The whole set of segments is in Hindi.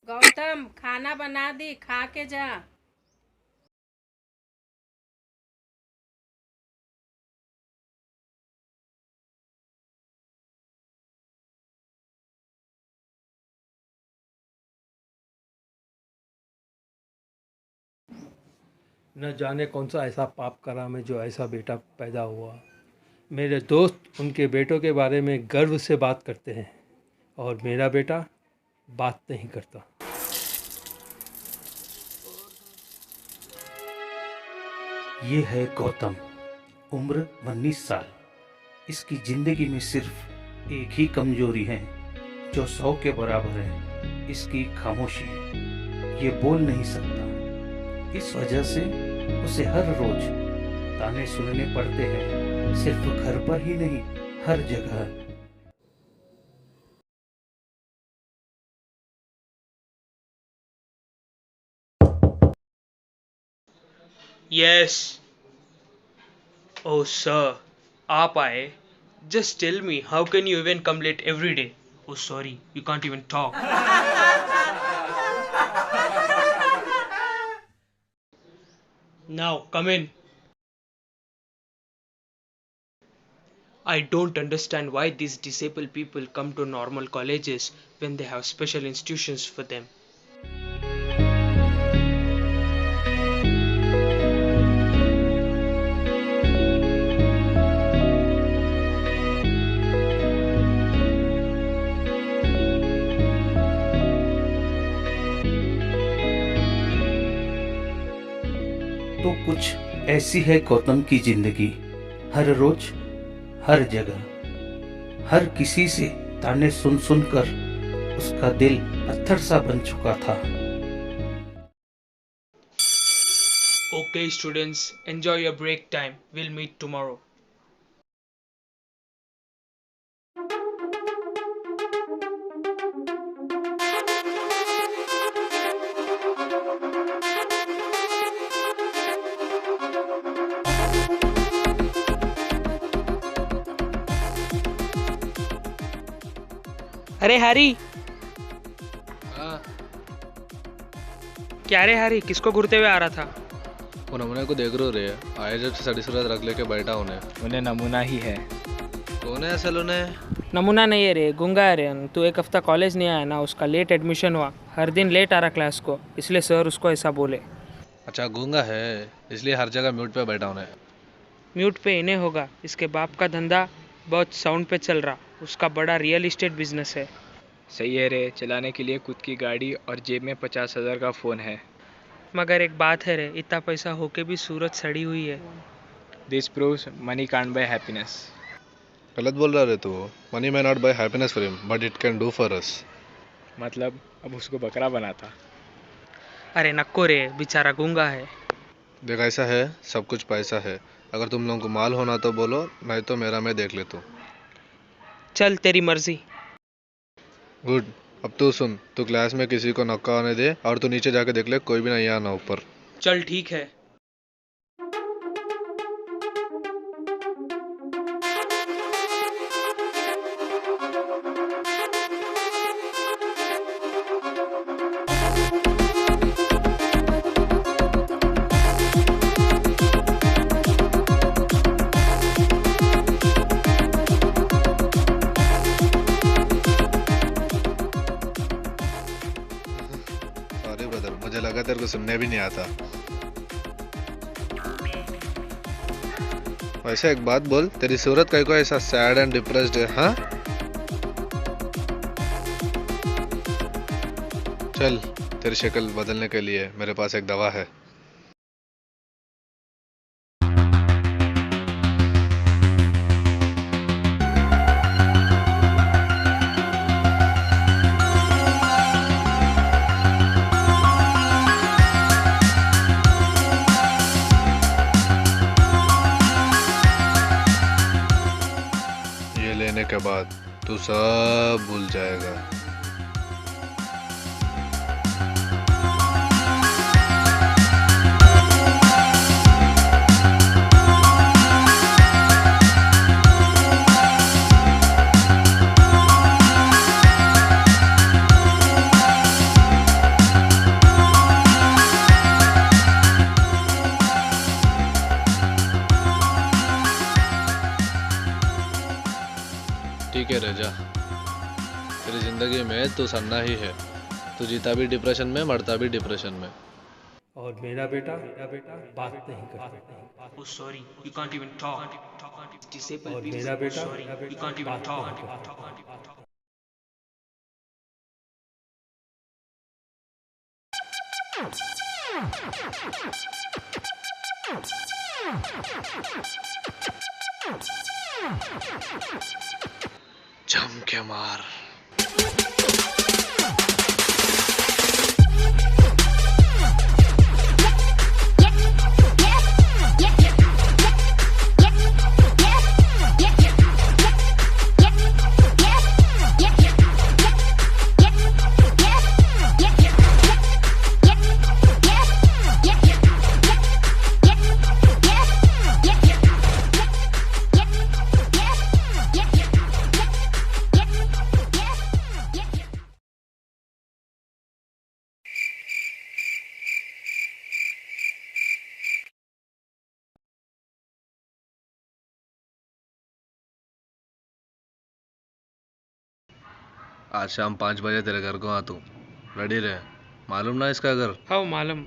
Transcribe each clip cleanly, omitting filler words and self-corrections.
गौतम, खाना बना दी, खा के जा। न जाने कौन सा ऐसा पाप करा मैं जो ऐसा बेटा पैदा हुआ। मेरे दोस्त उनके बेटों के बारे में गर्व से बात करते हैं और मेरा बेटा बात नहीं करता। ये है गौतम, उम्र 19 साल। इसकी जिंदगी में सिर्फ एक ही कमजोरी है जो 100 के बराबर है, इसकी खामोशी। ये बोल नहीं सकता। इस वजह से उसे हर रोज ताने सुनने पड़ते हैं, सिर्फ घर पर ही नहीं, हर जगह। Yes. Oh, sir. आप आए. Just tell me, how can you even come late every day? Oh, sorry, you can't even talk. Now, come in. I don't understand why these disabled people come to normal colleges when they have special institutions for them. तो कुछ ऐसी है गौतम की जिंदगी। हर रोज, हर जगह, हर किसी से ताने सुन सुन कर उसका दिल पत्थर सा बन चुका था। Okay, students, enjoy your break time. We'll meet tomorrow. अरे हैरी, हाँ, क्या रे हैरी, किसको घूरते हुए आ रहा था? वो नमूने को देख रो रे। आए जब से साड़ी सूरत रख लेके बैठा उन्हें। उन्हें नमूना ही है। कौन है असल उन्हें? नमूना नहीं है रे, गुंगा है रे। तू एक हफ्ता कॉलेज नहीं आया ना, उसका लेट एडमिशन हुआ, हर दिन लेट आ रहा क्लास को, इसलिए सर उसको ऐसा बोले। अच्छा, गूंगा है इसलिए हर जगह म्यूट पे बैठा उन्हें। म्यूट पे इन्हें होगा, इसके बाप का धंधा बहुत साउंड पे चल रहा, उसका बड़ा रियल इस्टेट बिजनेस है। सही है रे, चलाने के लिए खुद की गाड़ी और जेब में 50,000 का फ़ोन है। मगर एक बात है रे, इतना पैसा होके भी सूरत सड़ी हुई है। This proves money can't buy happiness. गलत बोल रहा रे तू। Money may not buy happiness for him, but it can do for us. मतलब अब उसको बकरा बनाता। अरे नक्को रे, बेचारा गूंगा है। देख ऐसा है, सब कुछ पैसा है। अगर तुम लोगों को माल होना तो बोलो, नहीं तो मेरा मैं देख लेता हूँ। चल तेरी मर्जी। गुड। अब तू सुन, तू क्लास में किसी को नक्का होने दे और तू नीचे जाके देख ले, कोई भी नहीं आना ऊपर। चल ठीक है। सॉरी ब्रदर, मुझे लगा तेरे को सुनने भी नहीं आता। वैसे एक बात बोल, तेरी सूरत कहीं को ऐसा सैड एंड डिप्रेस्ड है? हाँ, चल तेरी शक्ल बदलने के लिए मेरे पास एक दवा है। ये लेने के बाद तू सब भूल जाएगा। तेरी ज़िंदगी में तू सन्ना ही है। तू जीता भी डिप्रेशन में, मरता भी डिप्रेशन में। और मेरा बेटा बात नहीं करता। Oh, sorry, you can't even talk. Disabled और people. मेरा बेटा Sorry, you can't even बात talk. नहीं करता। जम के मार। आज शाम 5 बजे तेरे घर को आ तू। रेडी रहे। मालूम ना इसका घर? हाँ मालूम।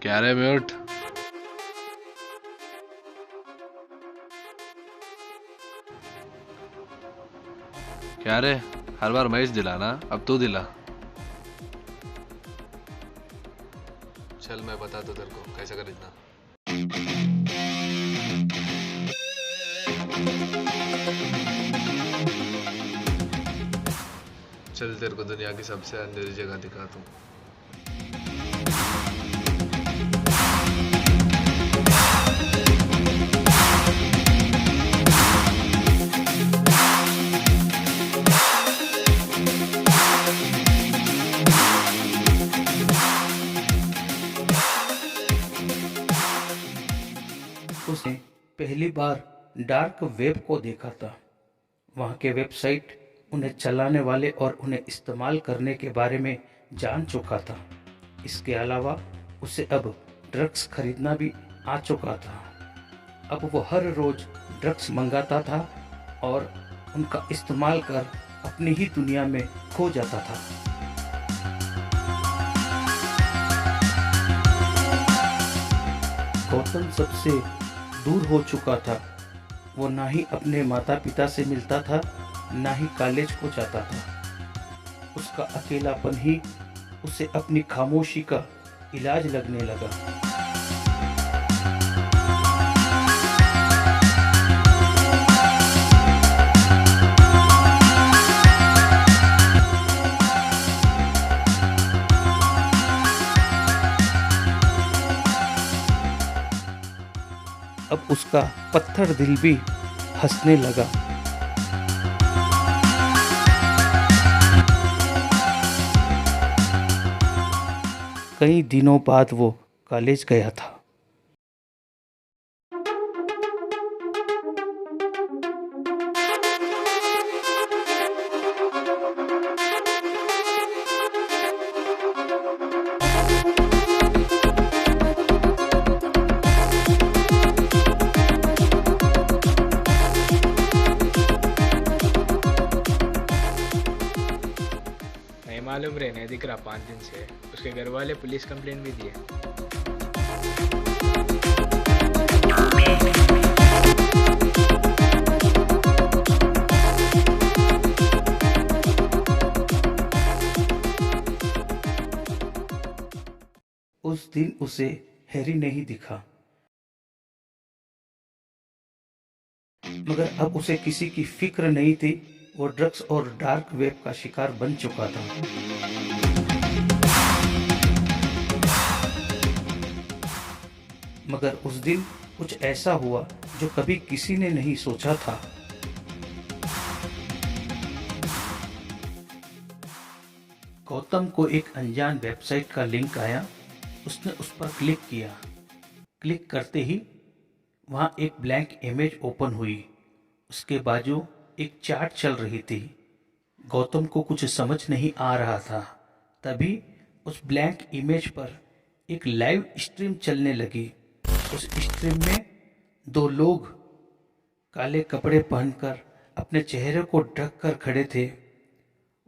क्या रे म्यूट? क्या रे, हर बार मैं दिला ना, अब तू दिला। चल मैं बता दूं तेरे को कैसे खरीदना। चल तेरे को दुनिया की सबसे अंधेरी जगह दिखाता हूँ। उसने पहली बार डार्क वेब को देखा था। वहाँ के वेबसाइट उन्हें चलाने वाले और उन्हें इस्तेमाल करने के बारे में जान चुका था। इसके अलावा उसे अब ड्रग्स खरीदना भी आ चुका था। अब वो हर रोज ड्रग्स मंगाता था और उनका इस्तेमाल कर अपनी ही दुनिया में खो जाता था। गौतम सबसे दूर हो चुका था। वो ना ही अपने माता पिता से मिलता था, ना ही कॉलेज को जाता था। उसका अकेलापन ही उसे अपनी खामोशी का इलाज लगने लगा। अब उसका पत्थर दिल भी हंसने लगा। कई दिनों बाद वो कॉलेज गया था। नहीं मालूम रे, नहीं दिख रहा 5 दिन से। उसके घर वाले पुलिस कंप्लेंट भी दिए। उस दिन उसे हैरी नहीं दिखा, मगर अब उसे किसी की फिक्र नहीं थी। वो ड्रग्स और डार्क वेब का शिकार बन चुका था। मगर उस दिन कुछ ऐसा हुआ जो कभी किसी ने नहीं सोचा था। गौतम गौतम को एक अनजान वेबसाइट का लिंक आया। उसने उस पर क्लिक किया। क्लिक करते ही वहाँ एक ब्लैंक इमेज ओपन हुई। उसके बाजू एक चार्ट चल रही थी। गौतम को कुछ समझ नहीं आ रहा था। तभी उस ब्लैंक इमेज पर एक लाइव स्ट्रीम चलने लगी। उस स्ट्रीम में दो लोग काले कपड़े पहनकर अपने चेहरे को ढक कर खड़े थे।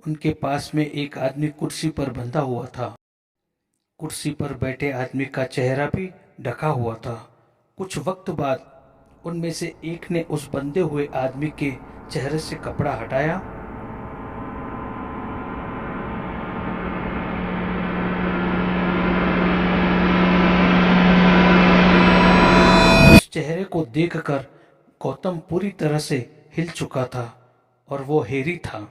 उनके पास में एक आदमी कुर्सी पर बंधा हुआ था। कुर्सी पर बैठे आदमी का चेहरा भी ढका हुआ था। कुछ वक्त बाद उनमें से एक ने उस बंधे हुए आदमी के चेहरे से कपड़ा हटाया। उस चेहरे को देखकर गौतम पूरी तरह से हिल चुका था और वो हैरी था।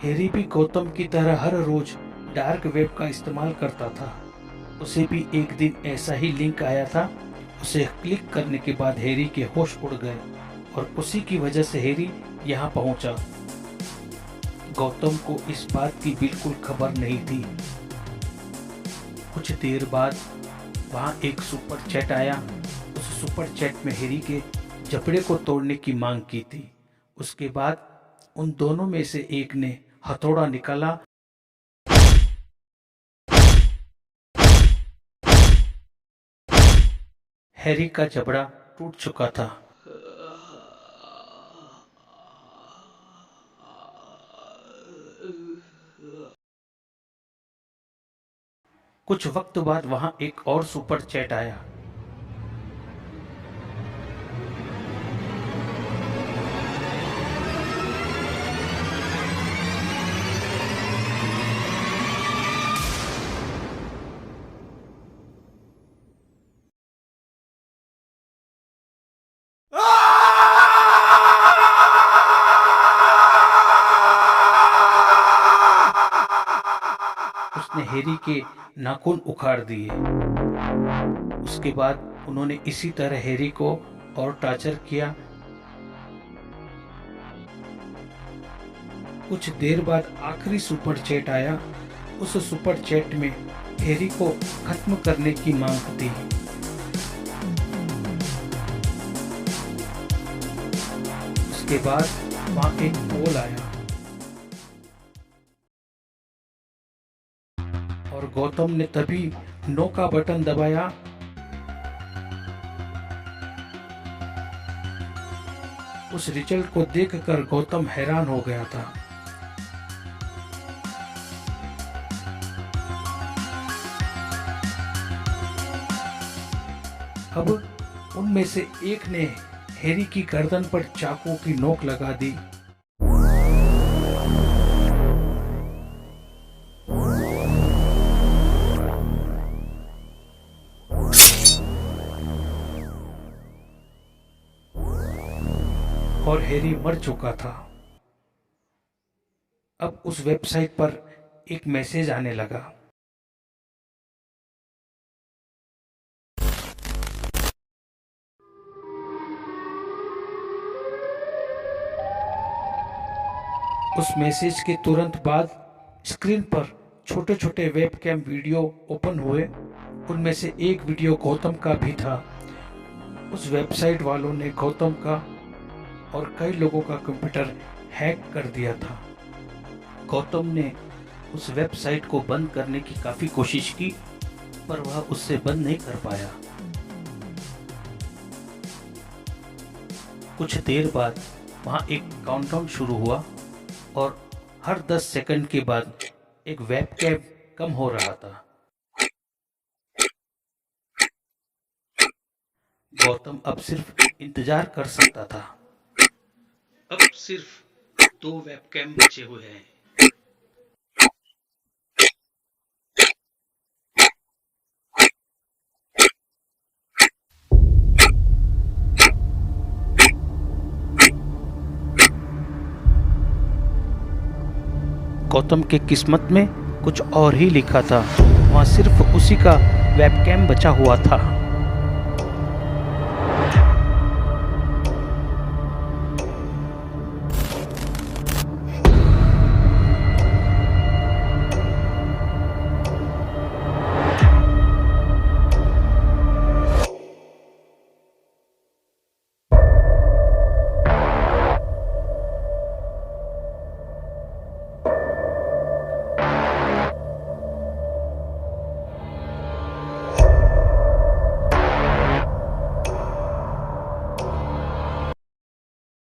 हैरी भी गौतम की तरह हर रोज डार्क वेब का इस्तेमाल करता था। उसे भी एक दिन ऐसा ही लिंक आया था। उसे क्लिक करने के बाद हैरी के होश उड़ गए और उसी की वजह से हैरी यहाँ पहुंचा। गौतम को इस बात की बिल्कुल खबर नहीं थी। कुछ देर बाद वहाँ एक सुपर चैट आया। उस सुपर चैट में हैरी के जबड़े को तोड़ने की मांग की थी। उसके बाद उन दोनों में से एक ने हथौड़ा निकाला। हैरी का जबड़ा टूट चुका था। कुछ वक्त बाद वहां एक और सुपर चैट आया। उसने हैरी के नाखून उखाड़ दिए। उसके बाद उन्होंने इसी तरह हैरी को और टॉर्चर किया। कुछ देर बाद आखिरी सुपर चैट आया। उस सुपर चैट में हैरी को खत्म करने की मांग थी। उसके बाद वहां एक पोल आया और गौतम ने तभी नो का बटन दबाया। उस रिजल्ट को देखकर गौतम हैरान हो गया था। अब उनमें से एक ने हैरी की गर्दन पर चाकू की नोक लगा दी। और हैरी मर चुका था। अब उस वेबसाइट पर एक मैसेज आने लगा। उस मैसेज के तुरंत बाद स्क्रीन पर छोटे छोटे वेबकैम वीडियो ओपन हुए। उनमें से एक वीडियो गौतम का भी था। उस वेबसाइट वालों ने गौतम का और कई लोगों का कंप्यूटर हैक कर दिया था। गौतम ने उस वेबसाइट को बंद करने की काफ़ी कोशिश की, पर वह उससे बंद नहीं कर पाया। कुछ देर बाद वहाँ एक काउंटडाउन शुरू हुआ और हर 10 सेकंड के बाद एक वेबकैम कम हो रहा था। गौतम अब सिर्फ इंतजार कर सकता था। अब सिर्फ 2 वेबकैम बचे हुए हैं। गौतम के किस्मत में कुछ और ही लिखा था। वहाँ सिर्फ उसी का वेबकैम बचा हुआ था।